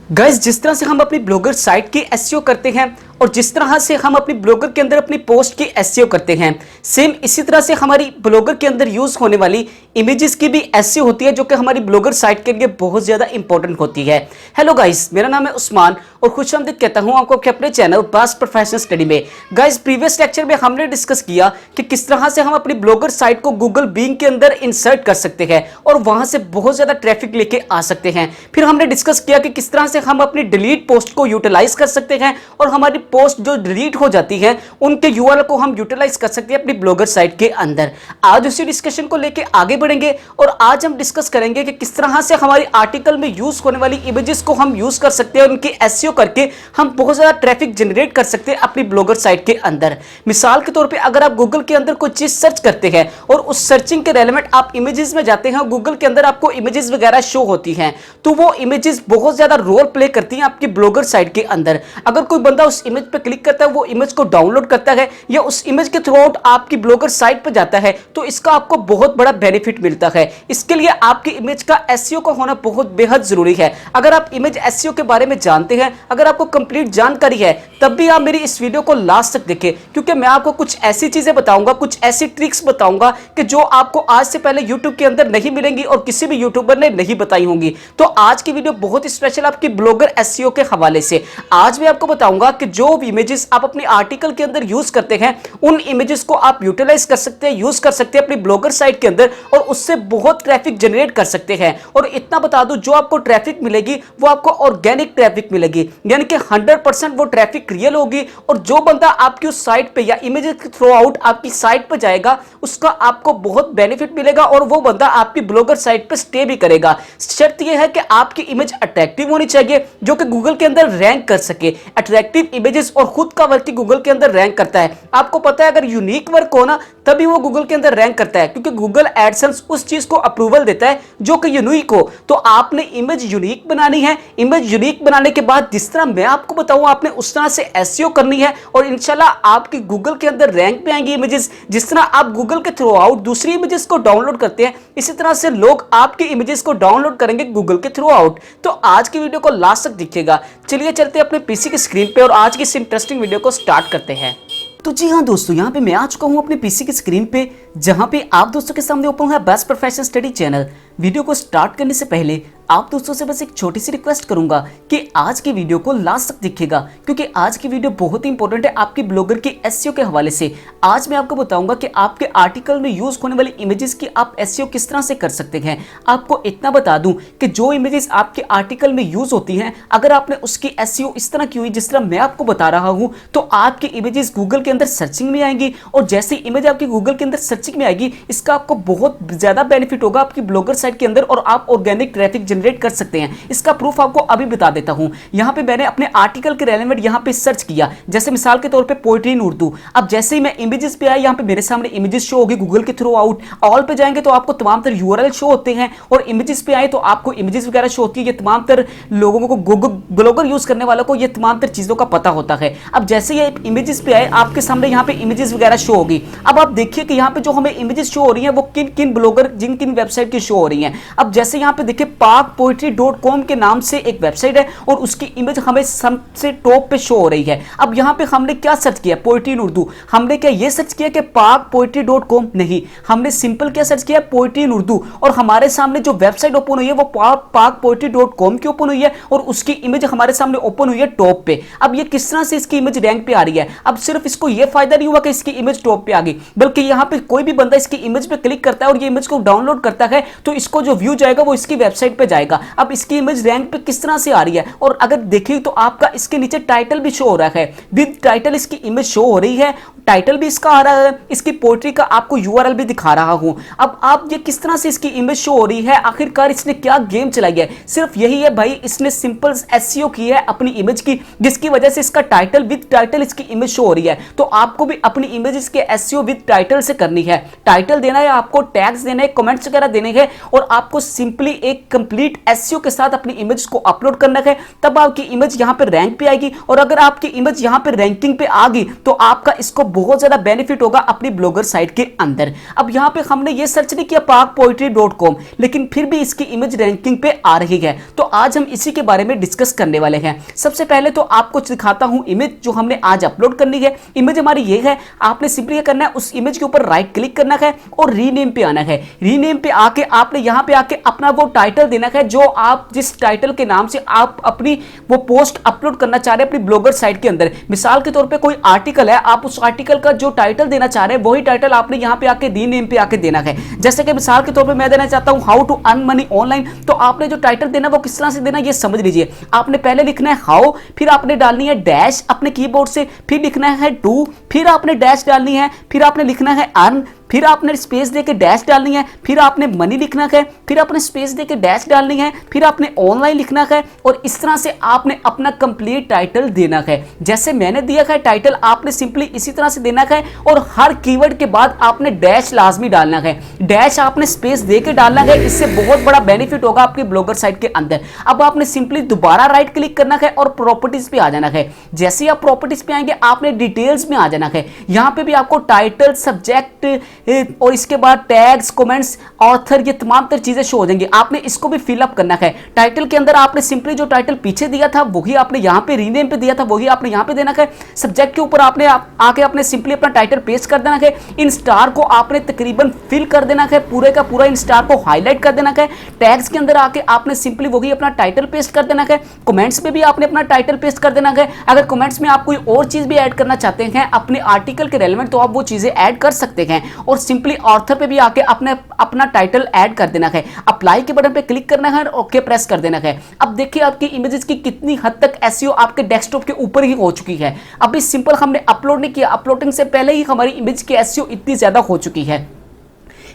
Guys, जिस तरह से हम अपनी ब्लॉगर साइट की एसईओ करते हैं और जिस तरह से हम अपनी ब्लॉगर के अंदर अपनी पोस्ट की एसईओ करते हैं, सेम इसी तरह से हमारी ब्लॉगर के अंदर यूज होने वाली इमेजेस की भी एसईओ होती है, जो कि हमारी ब्लॉगर साइट के लिए बहुत ज्यादा इंपॉर्टेंट होती है। हेलो गाइस, मेरा नाम है उस्मान और खुशामदीद कहता हूं आपको अपने चैनल बास प्रोफेशनल स्टडी में। गाइस, प्रीवियस लेक्चर में हमने डिस्कस किया कि किस तरह से हम अपनी ब्लॉगर साइट को गूगल बिंग के अंदर इंसर्ट कर सकते हैं और वहां से बहुत ज्यादा ट्रैफिक लेके आ सकते हैं। फिर हमने डिस्कस किया कि किस तरह से हम अपनी डिलीट पोस्ट को यूटिलाइज कर सकते हैं और हमारी पोस्ट जो डिलीट हो जाती है उनके यूआरएल को हम यूटिलाइज कर सकते हैं अपनी ब्लॉगर साइट के अंदर। आज उसी डिस्कशन को लेके आगे बढ़ेंगे और आज हम डिस्कस करेंगे कि किस तरह से हमारी आर्टिकल में यूज होने वाली इमेजेस को हम यूज कर सकते हैं और उनकी एसईओ करके हम बहुत ज्यादा ट्रैफिक जनरेट कर सकते हैं अपनी ब्लॉगर साइट के अंदर। मिसाल के तौर पे अगर आप गूगल के अंदर कोई चीज सर्च करते हैं और उस सर्चिंग के रेलेवेंट आप इमेजेस में जाते हैं, गूगल के अंदर आपको इमेजेस वगैरह शो होती हैं, तो वो इमेजेस बहुत ज्यादा रोल प्ले करती हैं आपकी ब्लॉगर साइट के अंदर। अगर कोई बंदा उस इमेज पे क्लिक करता है, वो इमेज को डाउनलोड करता है या उस इमेज के थ्रू आउट आपकी ब्लॉगर साइट पे जाता है, तो इसका आपको बहुत बड़ा बेनिफिट मिलता है। इसके लिए आपकी इमेज का एसईओ का होना बहुत बेहद जरूरी है। अगर आप इमेज एसईओ के बारे में जानते हैं, अगर आपको कंप्लीट जानकारी है, तब भी आप मेरी इस वीडियो को लास्ट तक देखें, क्योंकि मैं आपको कुछ ऐसी चीजें बताऊंगा, कुछ ऐसी ट्रिक्स बताऊंगा कि जो आपको आज से पहले यूट्यूब के अंदर नहीं मिलेंगी और किसी भी यूट्यूबर ने नहीं बताई होंगी। तो आज की वीडियो बहुत स्पेशल आपकी ब्लॉगर एसईओ के हवाले से। आज मैं आपको बताऊंगा कि जो इमेजेस आप अपने आर्टिकल के अंदर यूज करते हैं, उन इमेजेस को आप यूटिलाइज कर सकते हैं, यूज कर सकते हैं अपनी ब्लॉगर साइट के अंदर और उससे बहुत ट्रैफिक जनरेट कर सकते हैं। और इतना बता दूं, जो आपको ट्रैफिक मिलेगी वो आपको ऑर्गेनिक ट्रैफिक मिलेगी, यानी कि 100% वो ट्रैफिक रियल होगी। और जो बंदा आपकी उस साइट पे या इमेजेस के थ्रू आउट आपकी साइट पे जाएगा, उसका आपको बहुत बेनिफिट मिलेगा और वो बंदा आपकी ब्लॉगर साइट पे स्टे भी करेगा। शर्त यह है कि आपकी इमेज अट्रैक्टिव होनी चाहिए, जो कि गूगल के अंदर रैंक कर सके। अट्रैक्टिव इमेजेस और खुद का वर्क गूगल के अंदर रैंक करता है। आपको पता है, अगर यूनिक वर्क हो ना, तभी वो गूगल के अंदर रैंक करता है, क्योंकि गूगल एडसेंस उस चीज को अप्रूवल देता है जो कि यूनिक हो। तो आपने इमेज यूनिक बनानी है। इमेज यूनिक बनाने के बाद जिस तरह मैं आपको बताऊं, आपने उस तरह से एसईओ करनी है और इंशाल्लाह आपकी गूगल के अंदर रैंक पे आएंगी इमेजेस। जिस तरह आप गूगल के थ्रू आउट दूसरी इमेजेस को डाउनलोड करते हैं, इसी तरह से लोग आपकी इमेजेस को डाउनलोड करेंगे गूगल के थ्रू आउट। तो आज की वीडियो को लास्ट तक देखिएगा। चलिए चलते हैं अपने पीसी की स्क्रीन पे और आज की इस इंटरेस्टिंग वीडियो को स्टार्ट करते हैं। तो जी हाँ दोस्तों, यहाँ पे मैं आ चुका हूँ अपने पीसी की स्क्रीन पे, जहाँ पे आप दोस्तों के सामने ओपन है best professional study channel. Video को स्टार्ट करने से पहले आप दोस्तों से बस एक छोटी सी रिक्वेस्ट करूंगा कि आज की वीडियो को लास्ट तक देखिएगा, क्योंकि आज की वीडियो बहुत ही इंपॉर्टेंट है आपकी ब्लॉगर की एसईओ के हवाले से। आज मैं आपको बताऊंगा कि आपके आर्टिकल में यूज होने वाली इमेजेस की आप एसईओ किस तरह से कर सकते हैं। आपको इतना बता दूं कि जो इमेजेस आपके आर्टिकल में यूज होती हैं, अगर आपने उसकी एसईओ इस तरह की हुई जिस तरह मैं आपको बता रहा हूं, तो आपकी इमेजेस गूगल के अंदर सर्चिंग में आएंगी और जैसे इमेज आपकी गूगल के अंदर सर्चिंग में आएगी, इसका आपको बहुत ज्यादा बेनिफिट होगा आपकी ब्लॉगर साइट के अंदर और आप ऑर्गेनिक ट्रैफिक जनरेट कर सकते हैं। इसका प्रूफ आपको अभी बता देता हूं। यहां पे मैंने अपने आर्टिकल के रेलेवेंट यहां पे सर्च किया, जैसे मिसाल के तौर पे पोएट्री इन उर्दू। अब जैसे ही मैं इमेजेस पे आया, यहां पे मेरे सामने इमेजेस शो होगी गूगल के थ्रू आउट। ऑल पे जाएंगे तो आपको तमाम तरह यूआरएल शो होते हैं और इमेजेस पे आए तो आपको इमेजेस वगैरह शो होती है। ये तमाम तरह लोगों को गूगल ब्लॉगर यूज करने वालों को ये तमाम तरह चीजों का पता होता है। अब जैसे ये इमेजेस पे आए, आपके सामने यहां पे इमेजेस वगैरह शो होगी। अब आप देखिए कि यहां पे जो हमें इमेजेस शो हो रही हैं वो किन किन ब्लॉगर जिन किन वेबसाइट की शो हो रही हैं। अब जैसे यहां पे देखिए pakpoetry.com के नाम से एक वेबसाइट है और उसकी इमेज हमें सबसे टॉप पे शो हो रही है। अब यहां पे हमने क्या सर्च किया, पोएट्री इन उर्दू। हमने क्या ये सर्च किया कि pakpoetry.com? नहीं, हमने सिंपल क्या सर्च किया, पोएट्री इन उर्दू। और हमारे सामने जो वेबसाइट ओपन हुई है वो pakpoetry.com की ओपन हुई है और उसकी इमेज हमारे सामने ओपन हुई है टॉप पे। अब ये किस तरह से इसकी इमेज रैंक पे आ रही है? अब सिर्फ इसको ये फायदा नहीं हुआ कि इसकी इमेज टॉप पे आ गई, बल्कि यहां पे कोई भी बंदा इसकी इमेज पे क्लिक करता है और ये इमेज को डाउनलोड करता है, तो इसको जो व्यू जाएगा वो इसकी वेबसाइट पे जाएगा। अब इसकी इमेज रैंक पे किस तरह से आ रही है, और अगर देखिए तो आपका इसके नीचे टाइटल भी शो हो रहा है, विद टाइटल इसकी इमेज शो हो रही है, टाइटल भी इसका आ रहा है, इसकी पोएट्री का आपको यूआरएल भी दिखा रहा हूं। अब आप ये किस तरह से इसकी इमेज शो हो रही है, आखिरकार इसने क्या गेम चलाई है? सिर्फ यही है भाई, इसने सिंपल एसईओ की है अपनी इमेज की, जिसकी वजह से इसका टाइटल विद टाइटल इसकी इमेज शो हो रही है। तो आपको भी अपनी इमेज के एसईओ विद टाइटल से करनी है। टाइटल देना है आपको, टैग्स देने हैं, कमेंट्स वगैरह देने हैं और आपको सिंपली एक कंप्लीट एसईओ के साथ अपनी इमेज को अपलोड करना है, तब आपकी इमेज यहां पे रैंक पे आएगी। और अगर आपकी इमेज यहां पे रैंकिंग पे आ गई तो आपका इसको बहुत ज्यादा बेनिफिट होगा अपनी ब्लॉगर साइट के अंदर। अब यहां पे हमने ये सर्च नहीं किया pakpoetry.com, लेकिन फिर भी इसकी इमेज रैंकिंग पे आ रही है, तो आज हम इसी के बारे में डिस्कस करने वाले हैं। सबसे पहले तो आपको दिखाता हूं इमेज जो हमने आज अपलोड करनी है। इमेज हमारी ये है, आपने सिंपली करना है उस इमेज के ऊपर राइट क्लिक करना है और रीनेम पे आना है। रीनेम पे आके आपने यहां पे आके अपना वो टाइटल देना है जो आप जिस टाइटल के नाम से आप अपनी वो पोस्ट अपलोड करना चाह रहे हैं अपनी ब्लॉगर साइट के अंदर। मिसाल के तौर पे कोई आर्टिकल है, आप उस आर्टिकल का जो टाइटल देना चाह रहे हैं वही टाइटल आपने यहां पे आके रीनेम पे आके देना है। जैसे कि मिसाल के तौर पे मैं देना चाहता हूं how to earn money online, तो आपने जो टाइटल देना वो किस तरह से देना ये समझ लीजिए। आपने पहले लिखना है हाउ, फिर आपने डालनी है डैश अपने कीबोर्ड से, फिर लिखना है टू, फिर आपने डैश डालनी है, फिर आपने लिखना है अर्न, फिर आपने स्पेस देके डैश डालनी है, फिर आपने मनी लिखना है, फिर आपने स्पेस देके डैश डालनी है, फिर आपने ऑनलाइन लिखना है, और इस तरह से आपने अपना कंप्लीट टाइटल देना है। जैसे मैंने दिया है टाइटल, आपने सिंपली इसी तरह से देना है, और हर कीवर्ड के बाद आपने डैश लाजमी डालना है। डैश आपने स्पेस देके डालना है, इससे बहुत बड़ा बेनिफिट होगा आपकी ब्लॉगर साइट के अंदर। अब आपने सिंपली दोबारा राइट क्लिक करना है और प्रॉपर्टीज पे आ जाना है। जैसे ही आप प्रॉपर्टीज पे आएंगे आपने डिटेल्स में आ जाना है। यहां पे भी आपको टाइटल, सब्जेक्ट और इसके बाद टैग्स, कमेंट्स, ऑथर, ये तमाम तर चीजें शो हो जाएंगी। आपने इसको भी फिलअप करना है। टाइटल के अंदर आपने सिंपली जो टाइटल पीछे दिया था वही आपने यहां पे रीनेम पे दिया था वही आपने यहां पे देना है। सब्जेक्ट के ऊपर आपने आके आपने सिंपली अपना टाइटल पेस्ट कर देना है। इन स्टार को आपने तकरीबन फिल कर देना है, पूरे का पूरा इन स्टार को हाईलाइट कर देना है। टैग्स के अंदर आके आपने सिंपली वही अपना टाइटल पेस्ट कर देना है। कमेंट्स में भी आपने अपना टाइटल पेस्ट कर देना है। अगर कमेंट्स में आप कोई और चीज भी ऐड करना चाहते हैं अपने आर्टिकल के रेलेवेंट तो आप वो चीजें ऐड कर सकते हैं। और सिंपली ऑथर पे भी आके अपना टाइटल ऐड कर देना है। अप्लाई के बटन पे क्लिक करना है और ओके प्रेस कर देना है। अब देखिए आपकी इमेजेस की कितनी हद तक एसईओ आपके डेस्कटॉप के ऊपर ही हो चुकी है। अभी सिंपल हमने अपलोड नहीं किया, अपलोडिंग से पहले ही हमारी इमेज की एसईओ इतनी ज्यादा हो चुकी है।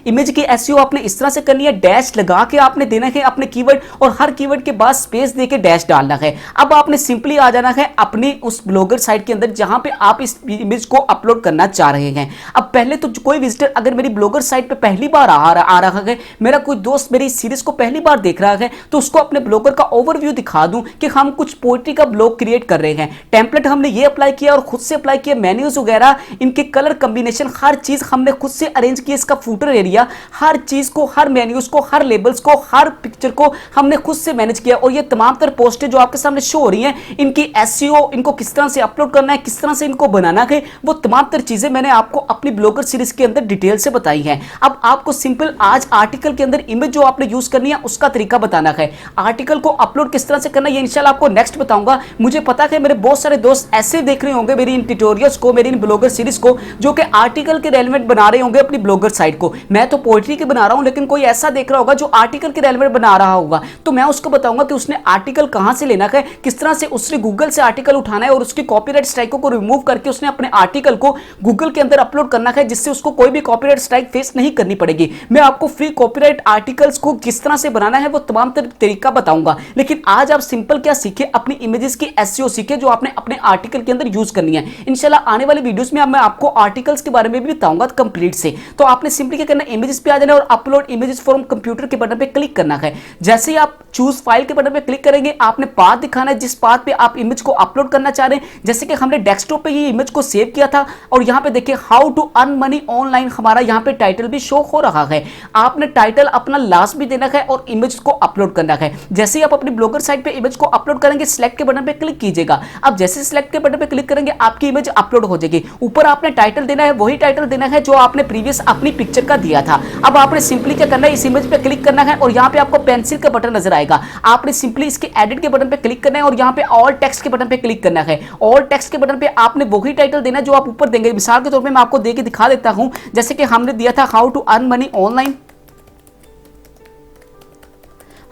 इमेज की एसईओ आपने इस तरह से करनी है, डैश लगा के आपने देना है अपने कीवर्ड, और हर कीवर्ड के बाद स्पेस देके डैश डालना है। अब आपने सिंपली आ जाना है अपनी उस ब्लॉगर साइट के अंदर जहां पे आप इस इमेज को अपलोड करना चाह रहे हैं। अब पहले तो कोई विजिटर अगर मेरी ब्लॉगर साइट पे पहली बार आ रहा है, मेरा कोई दोस्त मेरी सीरीज को पहली बार देख रहा है, तो उसको अपने ब्लॉगर का ओवरव्यू दिखा दूं कि हम कुछ पोएट्री का ब्लॉग क्रिएट कर रहे हैं। टेम्पलेट हमने ये अप्लाई किया और खुद से अप्लाई किया, मेन्यूज वगैरह, इनके कलर कॉम्बिनेशन, हर चीज हमने खुद से अरेंज किया। इसका फुटर एरिया, हर चीज को, हर मेन्यूज को, हर लेबल्स को, हर पिक्चर को हमने खुद से मैनेज किया। और ये तमाम तर पोस्टें जो आपके सामने शो हो रही हैं, इनकी एसईओ, इनको किस तरह से अपलोड करना है, किस तरह से इनको बनाना है, वो तमाम तर चीजें मैंने आपको अपनी ब्लॉगर सीरीज के अंदर डिटेल से बताई हैं। अब आपको सिंपल आज आर्टिकल के अंदर इमेज जो आपने यूज करनी है उसका तरीका बताना है। आर्टिकल को अपलोड किस तरह से करना है ये इंशाल्लाह आपको नेक्स्ट बताऊंगा। मुझे पता है मेरे बहुत सारे दोस्त ऐसे देख रहे होंगे मेरी इन ट्यूटोरियल्स को, मेरी इन ब्लॉगर सीरीज को, जो कि आर्टिकल के रेलेवेंट बना रहे होंगे अपनी ब्लॉगर साइट को। मैं तो पोएट्री के बना रहा हूं, लेकिन कोई ऐसा देख रहा होगा जो आर्टिकल के रेलेवेंट बना रहा होगा, तो मैं उसको बताऊंगा कि उसने आर्टिकल कहां से लेना है, किस तरह से उसने गूगल से आर्टिकल उठाना है और उसकी कॉपीराइट स्ट्राइकों को रिमूव करके उसने अपने आर्टिकल को गूगल के अंदर अपलोड करना है, जिससे उसको कोई भी कॉपीराइट स्ट्राइक फेस नहीं करनी पड़ेगी। मैं आपको फ्री कॉपीराइट आर्टिकल्स को किस तरह से बनाना है वो तमाम तरीका बताऊंगा। लेकिन आज आप सिंपल क्या सीखे, अपनी इमेजेस की एसईओ सीखे जो आपने अपने आर्टिकल के अंदर यूज करनी है। इंशाल्लाह आने वाली वीडियोस में मैं आपको आर्टिकल्स के बारे में भी बताऊंगा कंप्लीट से। तो आपने सिंपली क्या करना है, इमेजेस पे आ जाना और अपलोड इमेजेस फ्रॉम कंप्यूटर के बटन पे क्लिक करना है। जैसे ही आप चूज फाइल के बटन पे क्लिक करेंगे आपने पाथ दिखाना है जिस पाथ पे आप इमेज को अपलोड करना चाह रहे हैं। जैसे कि हमने डेस्कटॉप पे ये इमेज को सेव किया था और यहां पे देखिए how to earn money online हमारा यहां पे टाइटल भी शो हो रहा है। आपने टाइटल अपना लास्ट भी देना है और इमेज को अपलोड करना है। जैसे ही आप अपनी ब्लॉगर साइट पे इमेज को अपलोड करेंगे सिलेक्ट के बटन पे क्लिक कीजिएगा। अब जैसे सिलेक्ट के बटन पे क्लिक करेंगे आपकी इमेज अपलोड हो जाएगी। ऊपर आपने टाइटल देना है, वही टाइटल देना है जो आपने प्रीवियस अपनी पिक्चर का दिया था। अब आपने सिंपली क्या करना है, इस इमेज पे क्लिक करना है और यहां पे आपको पेंसिल का बटन नजर आएगा। आपने सिंपली इसके एडिट के बटन पे क्लिक करना है और यहां पे ऑल टेक्स्ट के बटन पे क्लिक करना है। ऑल टेक्स्ट के बटन पे आपने वही टाइटल देना है जो आप ऊपर देंगे। मिसाल के तौर पे मैं आपको देके दिखा देता हूं, जैसे कि हमने दिया था how to earn money online.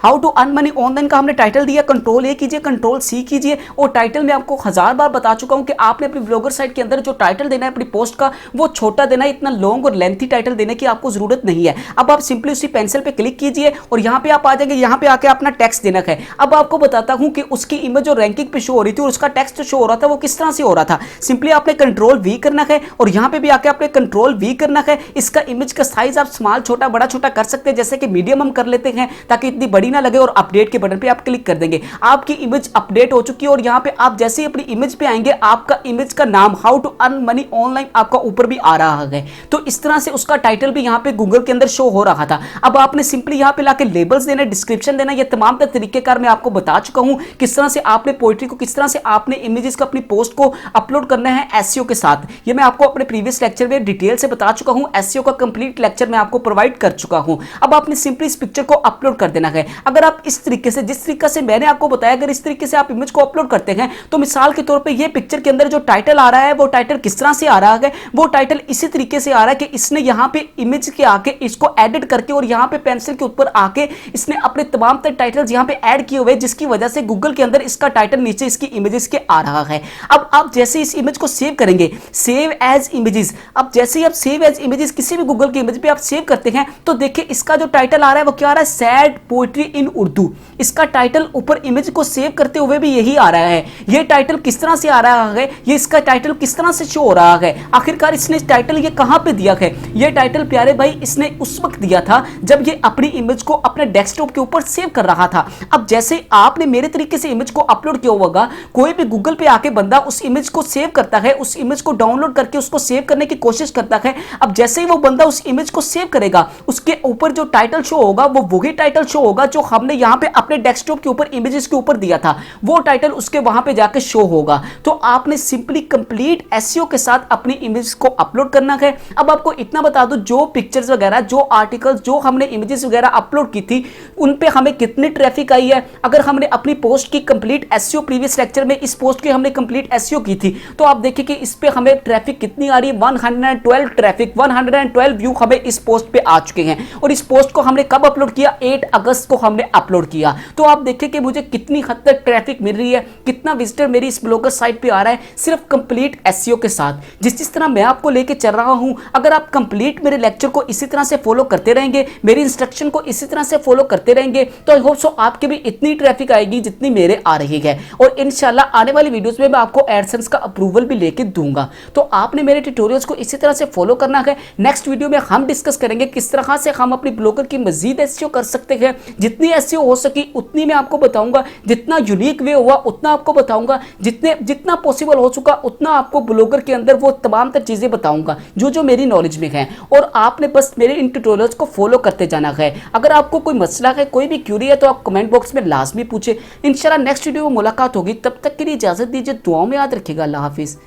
How to earn money online का हमने टाइटल दिया, कंट्रोल ए कीजिए, कंट्रोल सी कीजिए। और टाइटल में आपको 1000 बार बता चुका हूं कि आपने अपनी ब्लॉगर साइट के अंदर जो टाइटल देना है अपनी पोस्ट का वो छोटा देना है, इतना लॉन्ग और लेंथी टाइटल देने की आपको जरूरत नहीं है। अब आप सिंपली उसी पेंसिल पे क्लिक कीजिए और यहां पे आप आ जाएंगे, यहां पे आके अपना टेक्स्ट देना है। अब आपको बताता हूं कि उसकी इमेज और रैंकिंग पे शो हो रही थी और उसका टेक्स्ट शो हो रहा था वो किस तरह से हो रहा था। सिंपली आपने कंट्रोल वी करना है और यहां पे भी आके आपने कंट्रोल वी करना है। इसका इमेज का साइज आप स्मॉल छोटा बड़ा छोटा कर सकते हैं, जैसे कि मीडियम हम कर लेते हैं ताकि इतनी बड़ी ना लगे, और अपडेट के बटन पे आप क्लिक कर देंगे। आपकी इमेज अपडेट हो चुकी है और यहां पे आप जैसे ही अपनी इमेज पे आएंगे आपका इमेज का नाम how to earn money online आपका ऊपर भी आ रहा है। तो इस तरह से उसका टाइटल भी यहां पे गूगल के अंदर शो हो रहा था। अब आपने सिंपली यहां पे लाके लेबल्स देना, डिस्क्रिप्शन देना, ये तमाम तरीकेकार मैं आपको बता चुका हूं किस तरह से आपने पोएट्री को, किस तरह से आपने इमेजेस को अपनी पोस्ट को अपलोड करना है एसईओ के साथ। ये मैं आपको अपने प्रीवियस लेक्चर में डिटेल से बता चुका हूं, एसईओ का कंप्लीट लेक्चर मैं आपको प्रोवाइड कर चुका हूं। अब आपने सिंपली इस पिक्चर को अपलोड कर देना है। अगर आप इस तरीके से, जिस तरीके से मैंने आपको बताया, अगर इस तरीके से आप इमेज को अपलोड करते हैं तो मिसाल के तौर पे ये पिक्चर के अंदर जो टाइटल आ रहा है वो टाइटल किस तरह से आ रहा है, वो टाइटल इसी तरीके से आ रहा है कि इसने यहां पे इमेज के आके इसको एडिट करके और यहां पे पेंसिल के ऊपर आके इसने अपने तमाम टाइटल्स यहां पे ऐड किए हुए, जिसकी वजह से गूगल के अंदर इसका टाइटल नीचे इसकी इमेजेस के आ रहा है। अब आप जैसे इस इमेज को सेव करेंगे, सेव एज इमेजेस, अब जैसे ही आप सेव एज इमेजेस किसी भी गूगल की इमेज पे आप सेव करते हैं तो देखिए इसका जो टाइटल आ रहा है वो क्या आ रहा है, सैड पोएट्री इन उर्दू। इसका टाइटल ऊपर इमेज को सेव करते हुए भी यही आ रहा है। ये टाइटल किस तरह से आ रहा है, ये इसका टाइटल किस तरह से शो हो रहा है, आखिरकार इसने टाइटल ये कहां पे दिया है। ये टाइटल प्यारे भाई इसने उस वक्त दिया था जब ये अपनी इमेज को अपने डेस्कटॉप के ऊपर सेव कर रहा था। अब जैसे आपने मेरे तरीके से इमेज को अपलोड किया होगा, कोई भी गूगल पे आके बंदा उस इमेज को सेव करता है, उस इमेज को डाउनलोड करके उसको सेव करने की कोशिश करता है। अब जैसे ही वो बंदा उस इमेज को सेव करेगा उसके ऊपर जो टाइटल शो होगा वो वही टाइटल शो होगा जो हमने यहां पे अपने डेस्कटॉप के ऊपर इमेजेस के ऊपर दिया था, वो टाइटल उसके वहां पे जाके शो होगा। तो आपने सिंपली कंप्लीट एसईओ के साथ अपनी इमेज को अपलोड करना है। अब आपको इतना बता दूं, जो पिक्चर्स वगैरह, जो आर्टिकल्स, जो हमने इमेजेस वगैरह अपलोड की थी उन पे हमें कितनी ट्रैफिक आई है। अगर हमने अपनी पोस्ट की कंप्लीट एसईओ, प्रीवियस लेक्चर में इस पोस्ट की हमने कंप्लीट एसईओ की थी तो आप देखिए कि इस पे हमें ट्रैफिक कितनी आ रही है, 112 ट्रैफिक, 112 व्यू हमें इस पोस्ट पे आ चुके हैं। और इस पोस्ट को हमने कब अपलोड किया, 8 अगस्त को हमने अपलोड किया। तो आप देखिए कि मुझे कितनी हद तक ट्रैफिक मिल रही है, कितना विजिटर मेरी इस ब्लॉगर साइट पे आ रहा है सिर्फ कंप्लीट एसईओ के साथ। जिस तरह मैं आपको लेके चल रहा हूं, अगर आप कंप्लीट मेरे लेक्चर को इसी तरह से फॉलो करते रहेंगे, मेरी इंस्ट्रक्शन को इसी तरह से फॉलो करते रहेंगे तो आई होप सो आपके भी इतनी ट्रैफिक आएगी जितनी मेरे आ रही है। और इंशाल्लाह आने वाली वीडियोस में मैं आपको एडसेंस का अप्रूवल भी लेके दूंगा। तो आपने मेरे ट्यूटोरियल्स को इसी तरह से फॉलो करना है। नेक्स्ट वीडियो में हम डिस्कस करेंगे किस तरह से हम अपनी ब्लॉगर की मजीद एसईओ कर सकते हैं। जितनी एसईओ हो सकी उतनी मैं आपको बताऊंगा, जितना यूनिक वे हुआ उतना आपको बताऊंगा, जितना पॉसिबल हो चुका उतना आपको ब्लॉगर के अंदर वो तमाम तर चीजें बताऊंगा जो जो मेरी नॉलेज में है। और आपने बस मेरे इन ट्यूटोरियल्स को फॉलो करते जाना है। अगर आपको कोई मसला है, कोई भी क्यूरी है तो आप कमेंट बॉक्स में लाजमी पूछे। इंशाल्लाह नेक्स्ट वीडियो में मुलाकात होगी, तब तक के लिए इजाजत दीजिए, दुआओं में याद रखिएगा। अल्लाह हाफिज।